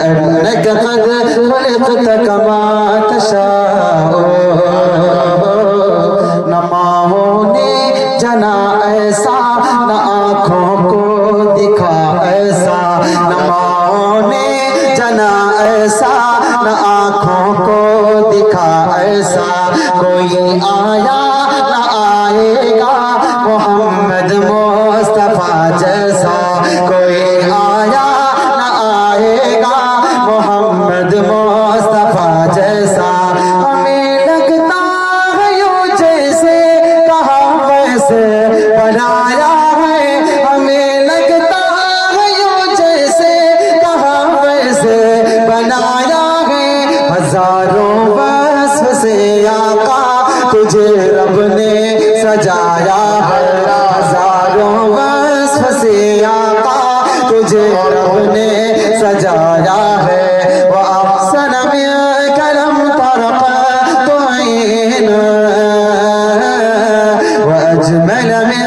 कअन्नक क़द ख़ुलिक़त कमा तशाओ। न माहों ने जना ऐसा, न आँखों को दिखा ऐसा, न माहों ने जना ऐसा, न आँखों को दिखा ऐसा। कोई आया न आएगा मोहम्मद मुस्तफा जैसा, कोई आया न आएगा मोहम्मद मुस्तफा जैसा। हमें लगता है यूं जैसे कहा वैसे बनाया है, हमें लगता है यूं जैसे कहा वैसे बनाया है। हजारों वस्फ से आका तुझे रब ने सजाया है, हजारों वस्फ से आका तुझे रब ने सजाया है। वो अहसन मिन कलम तरक़त ऐन, व अजमल मिन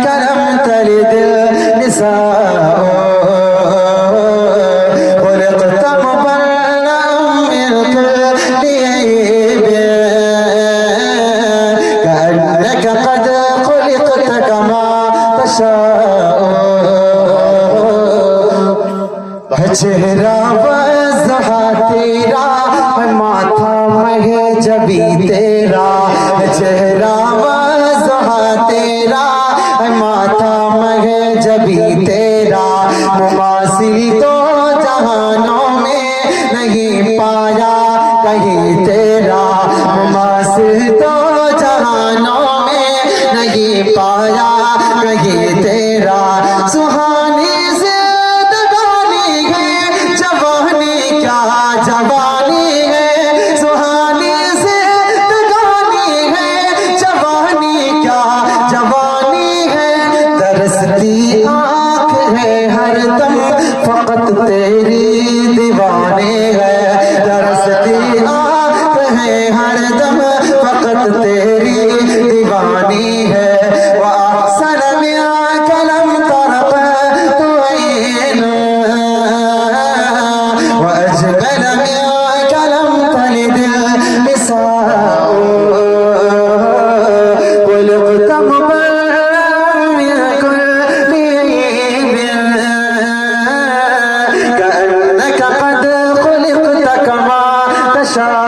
कलम तलिदिल निसाओ। खुलिक़त मुबर्रअन मिन कुल्ली ऐब, कअन्नक क़द ख़ुलिक़त कमा तशाओ। चेहरा वज़हा तेरा, माथा महजबी तेरा, चेहरा वज़हा तेरा, माथा महजबी तेरा। मुमासिल तो जहानों में नहीं पाया कहीं तेरा, मुमासिल तो जहानों में नहीं पाया कहीं तेरा। सुहानी जिंदगानी है जवानी क्या जवानी है, सुहानी जिंदगानी है जवानी क्या जवानी है। तरसती आँख है हरदम फकत तेरी दीवानी है, तरसती आँख है हरदम फकत तेरी दीवानी है। व अहसन मिन कलम तरक़त ऐन, व अजमल मिन कलम तलिदिल निसाओ। खुलिक़त मुबर्रअन मिन कुल्ली ऐब, कअन्नक क़द ख़ुलिक़त कमा तशाओ।